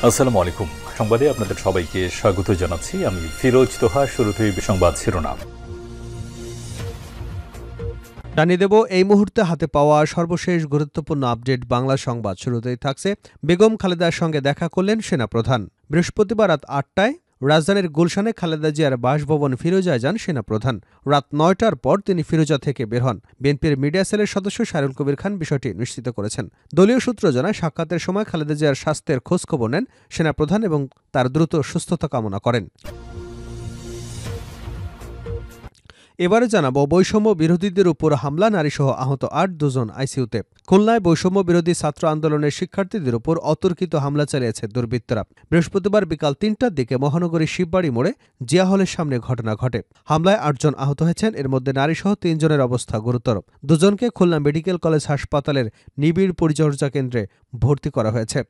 আসসালামু আলাইকুম। সংবাদে আপনাদের সবাইকে স্বাগত জানাচ্ছি। আমি ফিরোজ তোহা। শুরুতেই সংবাদ শিরোনাম জানিয়ে দেব এই মুহূর্তে হাতে পাওয়া সর্বশেষ গুরুত্বপূর্ণ আপডেট বাংলা সংবাদ। শুরুতেই থাকছে বেগম খালেদার সঙ্গে দেখা করলেন সেনাপ্রধান। বৃহস্পতিবার রাত ৮টায় রাজধানীর গুলশানে খালেদা জিয়ার বাসভবন ফিরোজায় যান সেনাপ্রধান। রাত ৯টার পর তিনি ফিরোজা থেকে বের হন। বিএনপির মিডিয়া সেলের সদস্য শায়রুল কবির খান বিষয়টি নিশ্চিত করেছেন। দলীয় সূত্র জানায়, সাক্ষাতের সময় খালেদা জিয়ার স্বাস্থ্যের খোঁজখবর নেন সেনাপ্রধান এবং তার দ্রুত সুস্থতা কামনা করেন। এবারে জানাবো বৈষম্য বিরোধীদের উপর হামলা, নারীসহ আহত ৮ আইসিইউতে। খুলনায় বৈষম্য বিরোধী ছাত্র আন্দোলনের শিক্ষার্থীদের উপর অতর্কিত হামলা চালিয়েছে দুর্বৃত্তরা। বৃহস্পতিবার বিকাল ৩টার দিকে মহানগরীর শিববাড়ি মোড়ে জিয়া হলের সামনে ঘটনা ঘটে। হামলায় ৮জন আহত হয়েছেন, এর মধ্যে নারীসহ ৩জনের অবস্থা গুরুতর। দুজনকে খুলনা মেডিকেল কলেজ হাসপাতালের নিবিড় পরিচর্যা কেন্দ্রে ভর্তি করা হয়েছে।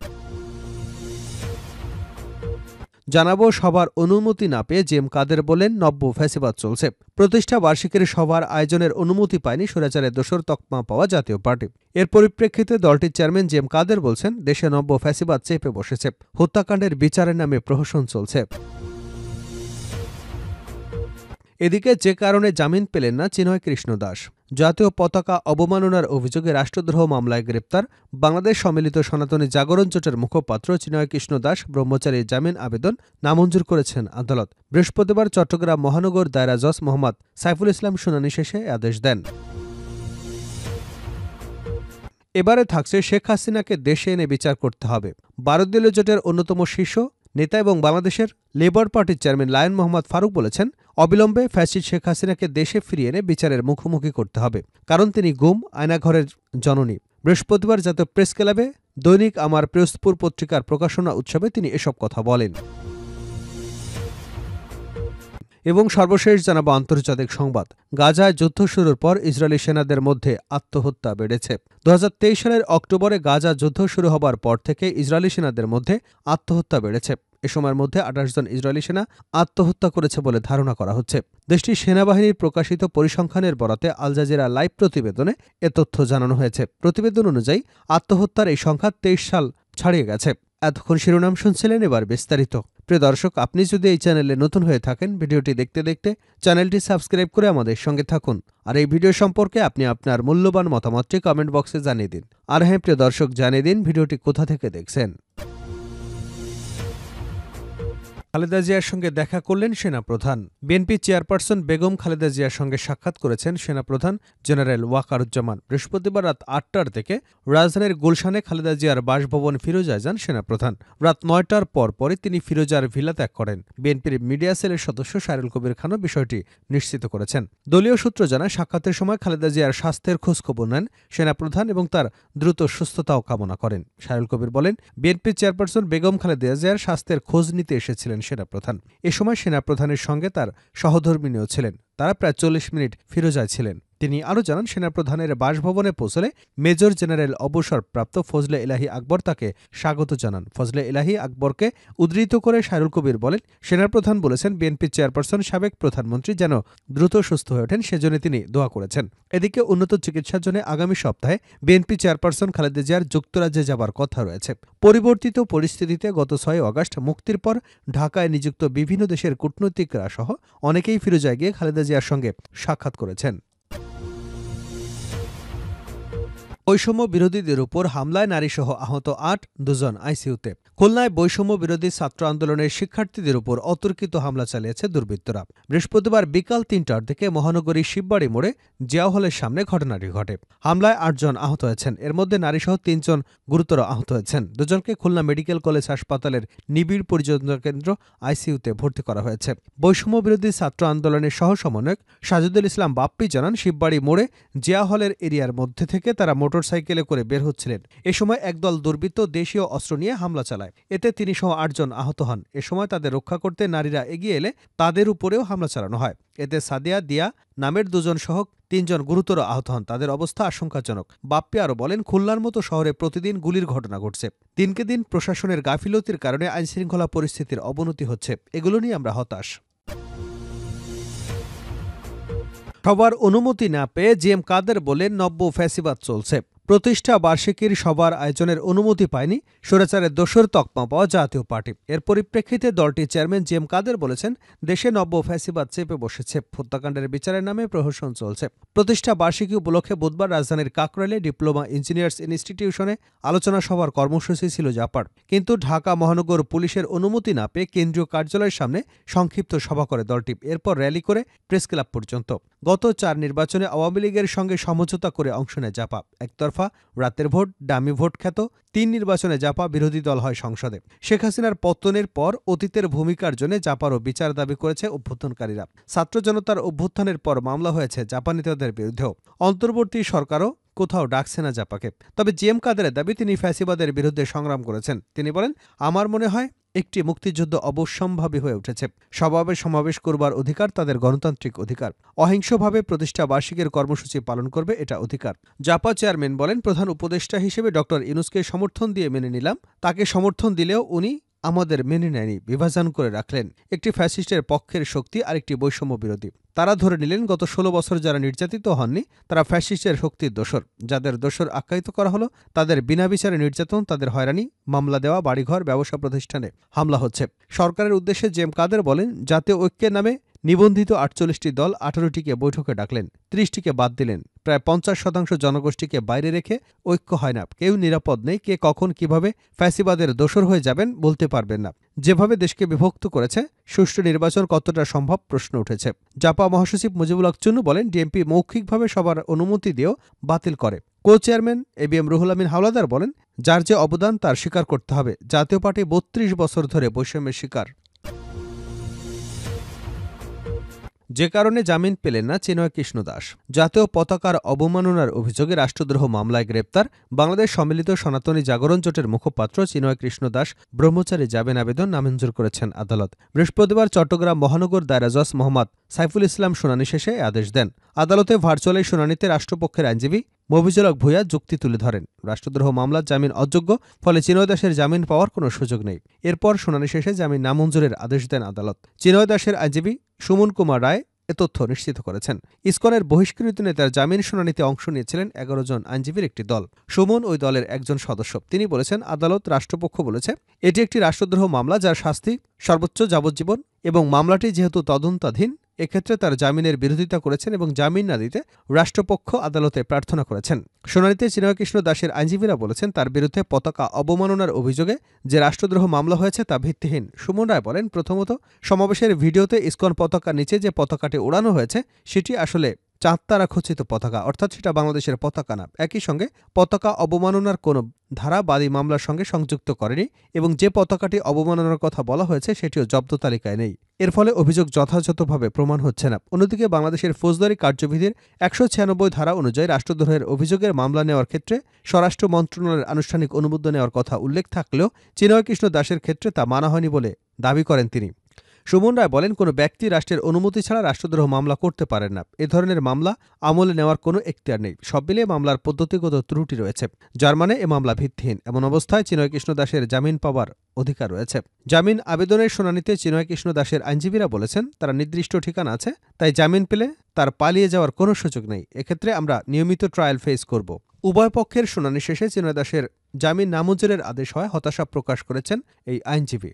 জানাবো সবার অনুমতি না পেয়ে জেএম কাদের বলেন নব্য ফ্যাসিবাদ চলছে। প্রতিষ্ঠা বার্ষিকীর সভার আয়োজনের অনুমতি পায়নি স্বৈরাচারের দোসর তকমা পাওয়া জাতীয় পার্টি। এর পরিপ্রেক্ষিতে দলটির চেয়ারম্যান জেএম কাদের বলছেন, দেশে নব্য ফ্যাসিবাদ চেপে বসেছে, হত্যাকাণ্ডের বিচারের নামে প্রহসন চলছে। এদিকে যে কারণে জামিন পেলেন না চিন্ময় কৃষ্ণ দাস। জাতীয় পতাকা অবমাননার অভিযোগে রাষ্ট্রদ্রোহ মামলায় গ্রেপ্তার বাংলাদেশ সম্মিলিত সনাতনী জাগরণ জোটের মুখপাত্র চিন্ময় কৃষ্ণ দাস ব্রহ্মচারীর জামিন আবেদন নামঞ্জুর করেছেন আদালত। বৃহস্পতিবার চট্টগ্রাম মহানগর দায়রা জজ মোহাম্মদ সাইফুল ইসলাম শুনানি শেষে আদেশ দেন। এবারে থাকছে শেখ হাসিনাকে দেশে এনে বিচার করতে হবে। ১২ দলীয় জোটের অন্যতম শীর্ষ নেতা এবং বাংলাদেশের লেবার পার্টির চেয়ারম্যান লায়ন মোহাম্মদ ফারুক বলেছেন, অবিলম্বে ফ্যাসিস্ট শেখ হাসিনাকে দেশে ফিরিয়ে এনে বিচারের মুখোমুখি করতে হবে, কারণ তিনি গুম, আয়নাঘরের জননী। বৃহস্পতিবার জাতীয় প্রেস ক্লাবে দৈনিক আমার পিরোজপুর পত্রিকার প্রকাশনা উৎসবে তিনি এসব কথা বলেন। এবং সর্বশেষ জানাবো আন্তর্জাতিক সংবাদ। গাজায় যুদ্ধ শুরুর পর ইসরায়েলি সেনাদের মধ্যে আত্মহত্যা বেড়েছে। ২০২৩ সালের অক্টোবরে গাজা যুদ্ধ শুরু হবার পর থেকে ইসরায়েলি সেনাদের মধ্যে আত্মহত্যা বেড়েছে। এ সময়ের মধ্যে ২৮ জন ইসরায়েলি সেনা আত্মহত্যা করেছে বলে ধারণা করা হচ্ছে। দেশটির সেনাবাহিনীর প্রকাশিত পরিসংখ্যানের বরাতে আল জাজিরা লাইভ প্রতিবেদনে এ তথ্য জানানো হয়েছে। প্রতিবেদন অনুযায়ী আত্মহত্যার এই সংখ্যা ২৩ সাল ছাড়িয়ে গেছে। এতক্ষণ শিরোনাম শুনছিলেন, এবার বিস্তারিত। প্রিয় দর্শক, আপনি যদি এই চ্যানেলে নতুন হয়ে থাকেন, ভিডিওটি দেখতে দেখতে চ্যানেলটি সাবস্ক্রাইব করে আমাদের সঙ্গে থাকুন। আর এই ভিডিও সম্পর্কে আপনি আপনার মূল্যবান মতামতটি কমেন্ট বক্সে জানিয়ে দিন। আর হ্যাঁ প্রিয় দর্শক, জানিয়ে দিন ভিডিওটি কোথা থেকে দেখছেন। খালেদা জিয়ার সঙ্গে দেখা করলেন সেনাপ্রধান। বিএনপি চেয়ারপারসন বেগম খালেদা জিয়ার সঙ্গে সাক্ষাৎ করেছেন সেনাপ্রধান জেনারেল ওয়াকারুজ্জামান। বৃহস্পতিবার রাত ৮টার দিকে রাজধানীর গুলশানে খালেদা জিয়ার বাসভবন ফিরোজায় যান সেনাপ্রধান। রাত ৯টার পরই তিনি ফিরোজার ভিলা ত্যাগ করেন। বিএনপির মিডিয়া সেলের সদস্য শায়রুল কবির খানও বিষয়টি নিশ্চিত করেছেন। দলীয় সূত্র জানায়, সাক্ষাতের সময় খালেদা জিয়ার স্বাস্থ্যের খোঁজখবর নেন সেনাপ্রধান এবং তার দ্রুত সুস্থতাও কামনা করেন। শায়রুল কবির বলেন, বিএনপি চেয়ারপারসন বেগম খালেদা জিয়ার স্বাস্থ্যের খোঁজ নিতে এসেছিলেন সেনাপ্রধান। এ সময় সেনাপ্রধানের সঙ্গে তার সহধর্মিণীও ছিলেন। তারা প্রায় ৪০ মিনিট ফিরোজায় ছিলেন। তিনি আরও জানান, সেনাপ্রধানের বাসভবনে পৌঁছলে মেজর জেনারেল অবসরপ্রাপ্ত ফজলে ইলাহি আকবর তাকে স্বাগত জানান। ফজলে ইলাহি আকবরকে উদ্ধৃত করে শায়রুল কবির বলেন, সেনাপ্রধান বলেছেন বিএনপি চেয়ারপারসন সাবেক প্রধানমন্ত্রী যেন দ্রুত সুস্থ হয়ে ওঠেন, সেজন্য তিনি দোয়া করেছেন। এদিকে উন্নত চিকিৎসার জন্য আগামী সপ্তাহে বিএনপি চেয়ারপারসন খালেদা জিয়ার যুক্তরাজ্যে যাবার কথা রয়েছে। পরিবর্তিত পরিস্থিতিতে গত ৬ আগস্ট মুক্তির পর ঢাকায় নিযুক্ত বিভিন্ন দেশের কূটনৈতিকরা সহ অনেকেই ফিরোজায় গিয়ে খালেদা জিয়ার সঙ্গে সাক্ষাৎ করেছেন। বৈষম্য বিরোধীদের উপর হামলায় নারীসহ আহত ৮ আইসিইউতে। খুলনায় বৈষম্য বিরোধী ছাত্র আন্দোলনের শিক্ষার্থীদের উপর অতর্কিত হামলা চালিয়েছে দুর্বৃত্তরা। বৃহস্পতিবার বিকাল ৩টার দিকে মহানগরীর শিববাড়ি মোড়ে জিয়া হলের সামনে ঘটনাটি ঘটে। হামলায় ৮জন আহত হয়েছেন, এর মধ্যে নারীসহ ৩জন গুরুতর আহত হয়েছেন। দুজনকে খুলনা মেডিকেল কলেজ হাসপাতালের নিবিড় পরিচর্যা কেন্দ্র আইসিইউতে ভর্তি করা হয়েছে। বৈষম্য বিরোধী ছাত্র আন্দোলনের সহ সমন্বয়ক সাজিদুল ইসলাম বাপ্পি জানান, শিববাড়ি মোড়ে জিয়া হলের এরিয়ার মধ্যে থেকে তারা মোটরসাইকেলে করে বের হচ্ছিলেন। এ সময় একদল দুর্বৃত্ত দেশীয় অস্ত্র নিয়ে হামলা চালায়। এতে তিনি সহ ৮জন আহত হন। এ সময় তাদের রক্ষা করতে নারীরা এগিয়ে এলে তাদের উপরেও হামলা চালানো হয়। এতে সাদিয়া দিয়া নামের ২জন সহ ৩জন গুরুতর আহত হন। তাদের অবস্থা আশঙ্কাজনক। বাপ্পি আরও বলেন, খুলনার মতো শহরে প্রতিদিন গুলির ঘটনা ঘটছে। দিনকে দিন প্রশাসনের গাফিলতির কারণে আইনশৃঙ্খলা পরিস্থিতির অবনতি হচ্ছে। এগুলো নিয়ে আমরা হতাশ। সবার অনুমতি না পেয়ে জেএম কাদের বলেন নব্য ফ্যাসিবাদ চলছে। প্রতিষ্ঠা বার্ষিকীর সবার আয়োজনের অনুমতি পায়নি স্বৈরাচারের দোসর তকমা পাওয়া জাতীয় পার্টি। এর পরিপ্রেক্ষিতে দলটির চেয়ারম্যান জি এম কাদের বলেছেন, দেশে নব্য ফ্যাসিবাদ চেপে বসেছে, হত্যাকাণ্ডের বিচারের নামে প্রহসন চলছে। প্রতিষ্ঠা বার্ষিকী উপলক্ষে বুধবার রাজধানীর কাকরাইলে ডিপ্লোমা ইঞ্জিনিয়ার্স ইনস্টিটিউশনে আলোচনা সভার কর্মসূচি ছিল জাপার, কিন্তু ঢাকা মহানগর পুলিশের অনুমতি না পেয়ে কেন্দ্রীয় কার্যালয়ের সামনে সংক্ষিপ্ত সভা করে দলটি। এরপর র্যালি করে প্রেস ক্লাব পর্যন্ত। গত 4 নির্বাচনে আওয়ামী লীগের সঙ্গে সমঝোতা করে অংশ নেয় জাপা। একতরফা রাতের ভোট, ডামি ভোট খ্যাত 3 নির্বাচনে জাপা বিরোধী দল হয় সংসদে। শেখ হাসিনার পতনের পর অতীতের ভূমিকার জন্য জাপারও বিচার দাবি করেছে অভ্যুত্থানকারীরা। ছাত্র জনতার অভ্যুত্থানের পর মামলা হয়েছে জাপানিদের বিরুদ্ধেও। অন্তর্বর্তী সরকারও কোথাও ডাকছে না জাপাকে। তবে জি এম কাদেরের দাবি, তিনি ফ্যাসিবাদের বিরুদ্ধে সংগ্রাম করেছেন। তিনি বলেন, আমার মনে হয় একটি মুক্তিযুদ্ধ অবশ্যম্ভাবী হয়ে উঠেছে। সমাবে সমাবেশ করবার অধিকার তাদের গণতান্ত্রিক অধিকার। অহিংসভাবে প্রতিষ্ঠা বার্ষিকীর কর্মসূচি পালন করবে, এটা অধিকার। জাপা চেয়ারম্যান বলেন, প্রধান উপদেষ্টা হিসেবে ড ইউনূসকে সমর্থন দিয়ে মেনে নিলাম। তাকে সমর্থন দিলেও উনি আমাদের মেনে নেয়নি, বিভাজন করে রাখলেন। একটি ফ্যাসিস্টের পক্ষের শক্তি আর একটি বৈষম্য বিরোধী। তারা ধরে নিলেন গত 16 বছর যারা নির্যাতিত হননি তারা ফ্যাসিস্টের শক্তির দোসর। যাদের দোসর আখ্যায়িত করা হলো তাদের বিনা বিচারে নির্যাতন, তাদের হয়রানি, মামলা দেওয়া, বাড়িঘর, ব্যবসা প্রতিষ্ঠানে হামলা হচ্ছে। সরকারের উদ্দেশ্যে জি এম কাদের বলেন, জাতীয় ঐক্যের নামে নিবন্ধিত 48টি দল 18টিকে বৈঠকে ডাকলেন, 30টিকে বাদ দিলেন। প্রায় 50% জনগোষ্ঠীকে বাইরে রেখে ঐক্য হয় না। কেউ নিরাপদ নেই। কে কখন কিভাবে ফ্যাসিবাদের দোসর হয়ে যাবেন বলতে পারবেন না। যেভাবে দেশকে বিভক্ত করেছে, সুষ্ঠু নির্বাচন কতটা সম্ভব প্রশ্ন উঠেছে। জাপা মহাসচিব মুজিবুল হক চুন্নু বলেন, ডিএমপি মৌখিকভাবে সবার অনুমতি দিয়েও বাতিল করে। Co chairman ABM Ruhul Amin Howlader বলেন, যার যে অবদান তার স্বীকার করতে হবে। জাতীয় পার্টি 32 বছর ধরে বৈষম্যের শিকার। যে কারণে জামিন পেলেন না চিনয় কৃষ্ণ দাস। জাতীয় পতাকার অবমাননার অভিযোগে রাষ্ট্রদ্রোহ মামলায় গ্রেপ্তার বাংলাদেশ সম্মিলিত সনাতনী জাগরণ জোটের মুখপাত্র চিনয় কৃষ্ণ দাস ব্রহ্মচারী জামিন আবেদন নামঞ্জুর করেছেন আদালত। বৃহস্পতিবার চট্টগ্রাম মহানগর দায়রা জজ মোহাম্মদ সাইফুল ইসলাম শুনানি শেষে আদেশ দেন। আদালতে ভার্চুয়াল শুনানিতে রাষ্ট্রপক্ষের আইনজীবী মফিজুল হক ভূঁইয়া যুক্তি তুলে ধরেন, রাষ্ট্রদ্রোহ মামলার জামিন অযোগ্য, ফলে চিনয় দাসের জামিন পাওয়ার কোনো সুযোগ নেই। এরপর শুনানি শেষে জামিন নামঞ্জুরের আদেশ দেন আদালত। চিনয় দাসের আইনজীবী সুমন কুমার রায় এ তথ্য নিশ্চিত করেছেন। ইসকনের বহিষ্কৃত নেতার জামিন শুনানিতে অংশ নিয়েছিলেন 11 জন আইনজীবীর একটি দল। সুমন ওই দলের একজন সদস্য। তিনি বলেছেন, আদালত রাষ্ট্রপক্ষ বলেছে এটি একটি রাষ্ট্রদ্রোহ মামলা, যার শাস্তি সর্বোচ্চ যাবজ্জীবন, এবং মামলাটি যেহেতু তদন্তাধীন এক্ষেত্রে তার জামিনের বিরোধিতা করেছেন এবং জামিন না দিতে রাষ্ট্রপক্ষ আদালতে প্রার্থনা করেছেন। শুনানিতে চিনয় কৃষ্ণ দাসের আইনজীবীরা বলেছেন, তার বিরুদ্ধে পতাকা অবমাননার অভিযোগে যে রাষ্ট্রদ্রোহ মামলা হয়েছে তা ভিত্তিহীন। সুমন রায় বলেন, প্রথমত সমাবেশের ভিডিওতে ইসকন পতাকার নিচে যে পতাকাটি ওড়ানো হয়েছে সেটি আসলে চাঁদতারা খচিত পতাকা, অর্থাৎ সেটা বাংলাদেশের পতাকা না। একই সঙ্গে পতাকা অবমাননার কোনো ধারা বাদী মামলার সঙ্গে সংযুক্ত করেনি এবং যে পতাকাটি অবমাননার কথা বলা হয়েছে সেটিও জব্দ তালিকায় নেই। এর ফলে অভিযোগ যথাযথভাবে প্রমাণ হচ্ছে না। অন্যদিকে বাংলাদেশের ফৌজদারি কার্যবিধির 196 ধারা অনুযায়ী রাষ্ট্রদ্রোহের অভিযোগের মামলা নেওয়ার ক্ষেত্রে স্বরাষ্ট্র মন্ত্রণালয়ের আনুষ্ঠানিক অনুমোদন নেওয়ার কথা উল্লেখ থাকলেও চিনয় কৃষ্ণ দাসের ক্ষেত্রে তা মানা হয়নি বলে দাবি করেন তিনি। সুমন রায় বলেন, কোনো ব্যক্তি রাষ্ট্রের অনুমতি ছাড়া রাষ্ট্রদ্রোহ মামলা করতে পারেন না। এ ধরনের মামলা আমলে নেওয়ার কোনো এখতিয়ার নেই। সব মিলিয়ে মামলার পদ্ধতিগত ত্রুটি রয়েছে, যার মানে এ মামলা ভিত্তিহীন। এমন অবস্থায় চিনয় কৃষ্ণ দাসের জামিন পাওয়ার অধিকার রয়েছে। জামিন আবেদনের শুনানিতে চিনয় কৃষ্ণ দাসের আইনজীবীরা বলেছেন, তারা নির্দিষ্ট ঠিকানা আছে, তাই জামিন পেলে তার পালিয়ে যাওয়ার কোনো সুযোগ নেই। এক্ষেত্রে আমরা নিয়মিত ট্রায়াল ফেস করব। উভয় পক্ষের শুনানি শেষে চিনয় দাসের জামিন নামঞ্জুরের আদেশ হয় হতাশা প্রকাশ করেছেন এই আইনজীবী।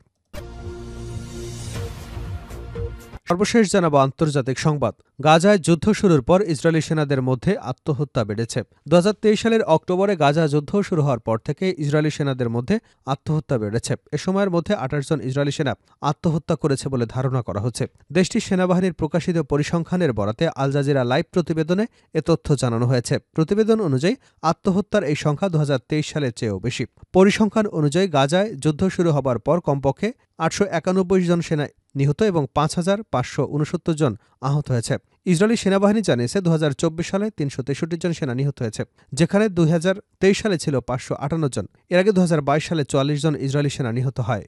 সর্বশেষ জানাবো আন্তর্জাতিক সংবাদ। গাজায় যুদ্ধ শুরুর পর ইসরায়েলি সেনাদের মধ্যে আত্মহত্যা বেড়েছে। 2023 সালের অক্টোবরে গাজা যুদ্ধ শুরু হওয়ার পর থেকে ইসরায়েলি সেনাদের মধ্যে আত্মহত্যা বেড়েছে। এ সময়ের মধ্যে 28 জন ইসরায়েলি সেনা আত্মহত্যা করেছে বলে ধারণা করা হচ্ছে। দেশটির সেনাবাহিনীর প্রকাশিত পরিসংখ্যানের বরাতে আল জাজিরা লাইভ প্রতিবেদনে এ তথ্য জানানো হয়েছে। প্রতিবেদন অনুযায়ী আত্মহত্যার এই সংখ্যা 2023 সালের চেয়েও বেশি। পরিসংখ্যান অনুযায়ী গাজায় যুদ্ধ শুরু হবার পর কমপক্ষে 891 জন সেনা নিহত এবং 5,569 জন আহত হয়েছে। ইসরায়েলি সেনাবাহিনী জানিয়েছে 2024 সালে 363 জন সেনা নিহত হয়েছে, যেখানে 2023 সালে ছিল 558 জন। এর আগে 2022 সালে 44 জন ইসরায়েলি সেনা নিহত হয়।